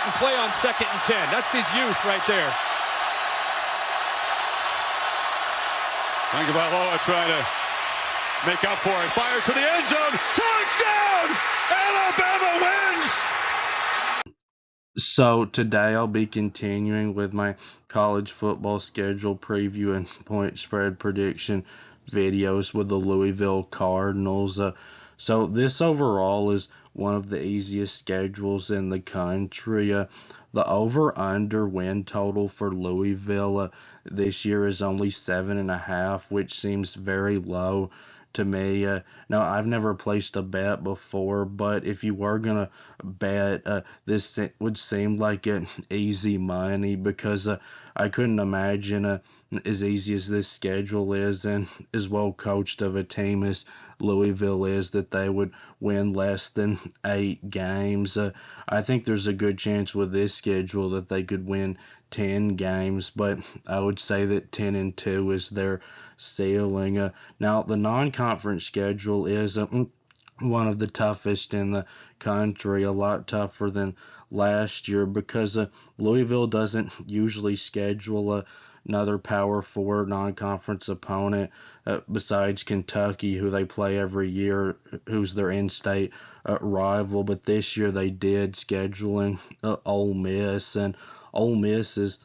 and play on 2nd and 10. That's his youth right there. Think about Loa trying to make up for it. Fires to the end zone. Touchdown! Alabama wins! So today I'll be continuing with my college football schedule preview and point spread prediction videos with the Louisville Cardinals. So this overall is one of the easiest schedules in the country. The over-under win total for Louisville this year is only 7.5, which seems very low to me. Now, I've never placed a bet before, but if you were going to bet, this would seem like easy money because I couldn't imagine as easy as this schedule is and as well coached of a team as Louisville is that they would win less than 8 games. I think there's a good chance with this schedule that they could win 10 games, but I would say that 10-2 is their ceiling. Now, the non-conference schedule is one of the toughest in the country, a lot tougher than last year because Louisville doesn't usually schedule another Power 4 non-conference opponent besides Kentucky, who they play every year, who's their in-state rival. But this year they did, scheduling Ole Miss, and Ole Miss is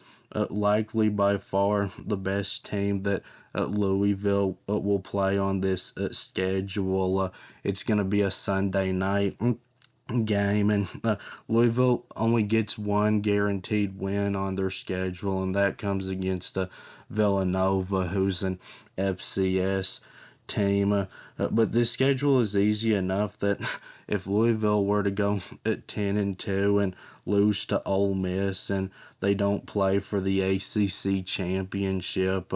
likely by far the best team that Louisville will play on this schedule. It's going to be a Sunday night game, and Louisville only gets one guaranteed win on their schedule, and that comes against Villanova, who's an FCS team. But this schedule is easy enough that if Louisville were to go at 10-2 and lose to Ole Miss and they don't play for the ACC championship,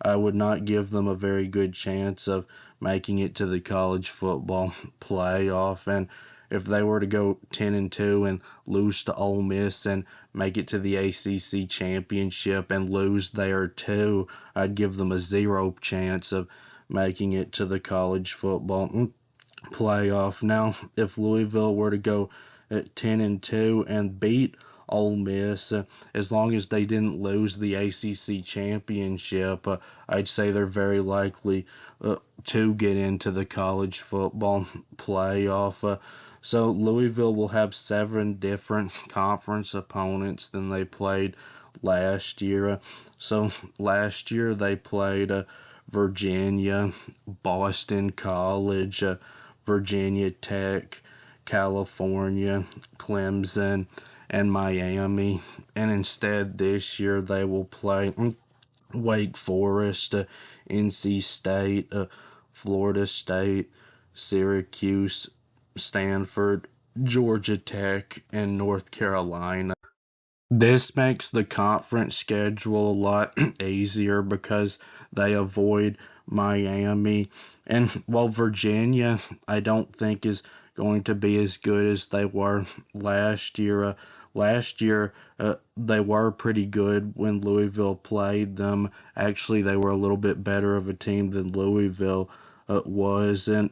I would not give them a very good chance of making it to the college football playoff. And if they were to go 10-2 and lose to Ole Miss and make it to the ACC championship and lose there too, I'd give them a 0 chance of making it to the college football playoff. Now, if Louisville were to go at 10-2 and beat Ole Miss, as long as they didn't lose the ACC championship, I'd say they're very likely to get into the college football playoff. So Louisville will have 7 different conference opponents than they played last year. So last year they played Virginia, Boston College, Virginia Tech, California, Clemson, and Miami. And instead this year they will play Wake Forest, NC State, Florida State, Syracuse, Stanford, Georgia Tech, and North Carolina. This makes the conference schedule a lot easier because they avoid Miami. And while Virginia, I don't think is going to be as good as they were last year. Last year, they were pretty good when Louisville played them. Actually, they were a little bit better of a team than Louisville was, and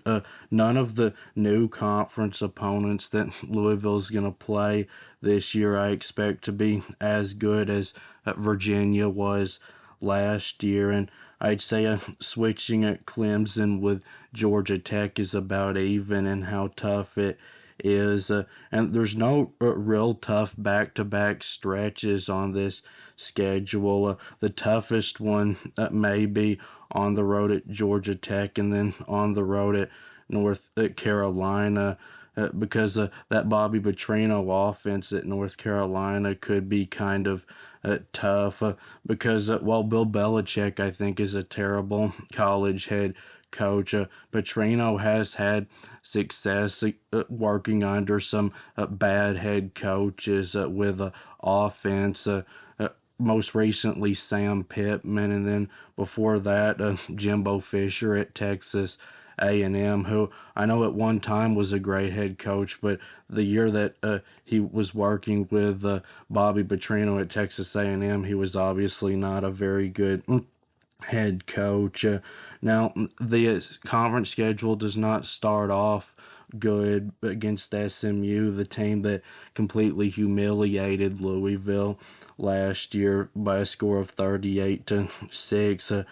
none of the new conference opponents that Louisville's going to play this year I expect to be as good as Virginia was last year. And I'd say switching at Clemson with Georgia Tech is about even in how tough it is, and there's no real tough back-to-back stretches on this schedule. The toughest one may be on the road at Georgia Tech and then on the road at North Carolina, because that Bobby Petrino offense at North Carolina could be kind of tough, because while Bill Belichick, I think, is a terrible college head coach, Petrino has had success working under some bad head coaches with offense. Most recently Sam Pittman, and then before that Jimbo Fisher at Texas A&M, who I know at one time was a great head coach, but the year that he was working with Bobby Petrino at Texas A&M, he was obviously not a very good head coach. Now, the conference schedule does not start off good against SMU, the team that completely humiliated Louisville last year by a score of 38-6.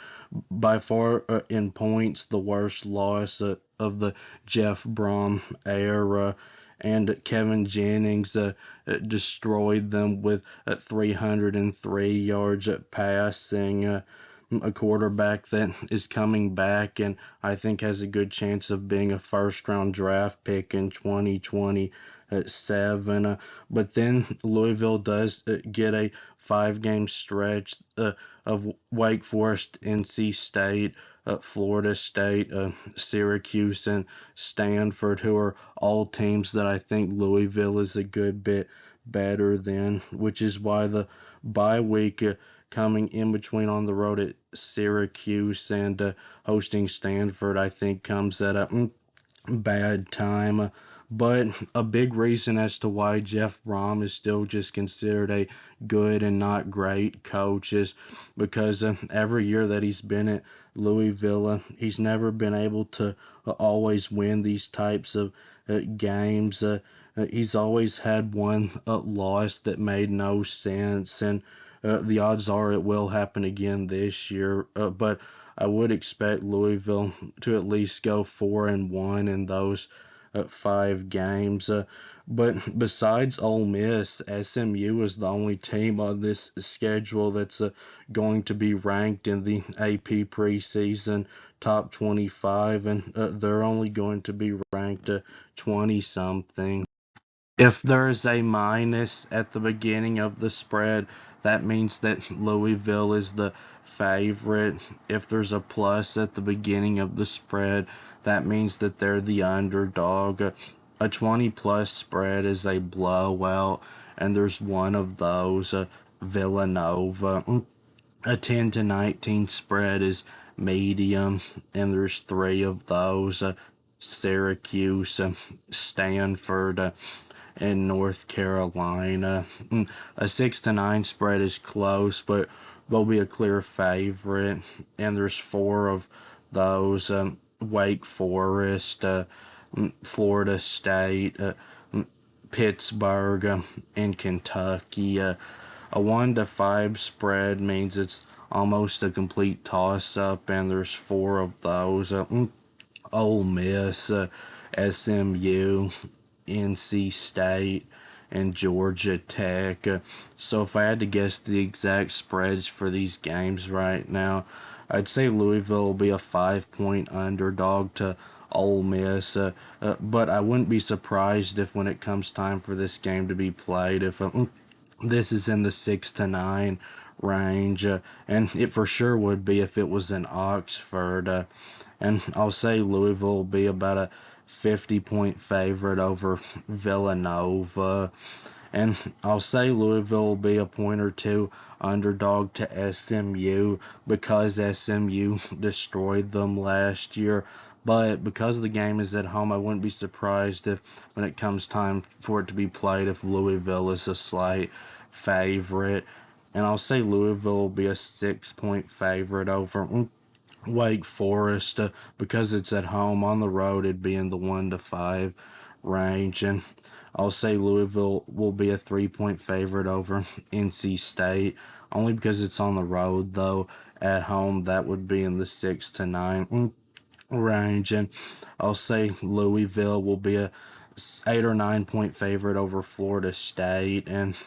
By far, in points, the worst loss of the Jeff Brom era. And Kevin Jennings destroyed them with 303 yards passing. A quarterback that is coming back and I think has a good chance of being a first-round draft pick in 2027. But then Louisville does get a 5-game stretch of Wake Forest, NC State, Florida State, Syracuse, and Stanford, who are all teams that I think Louisville is a good bit better than, which is why the bye week coming in between on the road at Syracuse and hosting Stanford, I think comes at a bad time. But a big reason as to why Jeff Brom is still just considered a good and not great coach is because every year that he's been at Louisville, he's never been able to always win these types of games. He's always had one loss that made no sense, and the odds are it will happen again this year. But I would expect Louisville to at least go 4-1 in those 5 games. But besides Ole Miss, SMU is the only team on this schedule that's going to be ranked in the AP preseason top 25, and they're only going to be ranked 20-something. If there is a minus at the beginning of the spread, that means that Louisville is the favorite. If there's a plus at the beginning of the spread, that means that they're the underdog. A 20-plus spread is a blowout, and there's one of those, Villanova. A 10-19 spread is medium, and there's 3 of those, Syracuse, Stanford, and North Carolina. A 6-9 spread is close, but they'll be a clear favorite, and there's 4 of those, Wake Forest, Florida State, Pittsburgh, and Kentucky. A 1-5 spread means it's almost a complete toss-up, and there's 4 of those, Ole Miss, SMU, NC State, and Georgia Tech. So if I had to guess the exact spreads for these games right now, I'd say Louisville will be a 5-point underdog to Ole Miss, but I wouldn't be surprised if when it comes time for this game to be played, if this is in the 6-9 range, and it for sure would be if it was in Oxford, and I'll say Louisville will be about a 50-point favorite over Villanova. And I'll say Louisville will be a point or 2 underdog to SMU because SMU destroyed them last year. But because the game is at home, I wouldn't be surprised if when it comes time for it to be played, if Louisville is a slight favorite. And I'll say Louisville will be a 6-point favorite over Wake Forest because it's at home. On the road, it'd be in the 1-5 range. And I'll say Louisville will be a 3-point favorite over NC State, only because it's on the road, though. At home, that would be in the 6-9 range. And I'll say Louisville will be a 8 or 9-point favorite over Florida State, and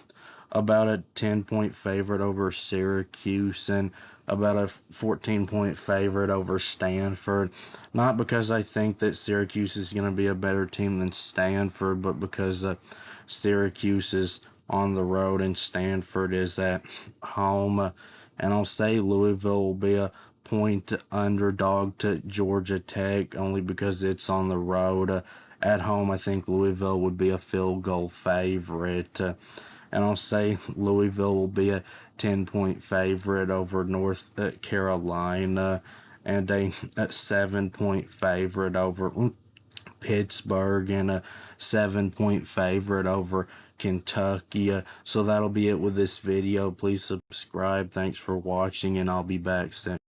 about a 10-point favorite over Syracuse, and about a 14-point favorite over Stanford. Not because I think that Syracuse is going to be a better team than Stanford, but because Syracuse is on the road and Stanford is at home. And I'll say Louisville will be a point underdog to Georgia Tech, only because it's on the road. At home, I think Louisville would be a field goal favorite. And I'll say Louisville will be a 10-point favorite over North Carolina, and a 7-point favorite over Pittsburgh, and a 7-point favorite over Kentucky. So that'll be it with this video. Please subscribe. Thanks for watching, and I'll be back soon.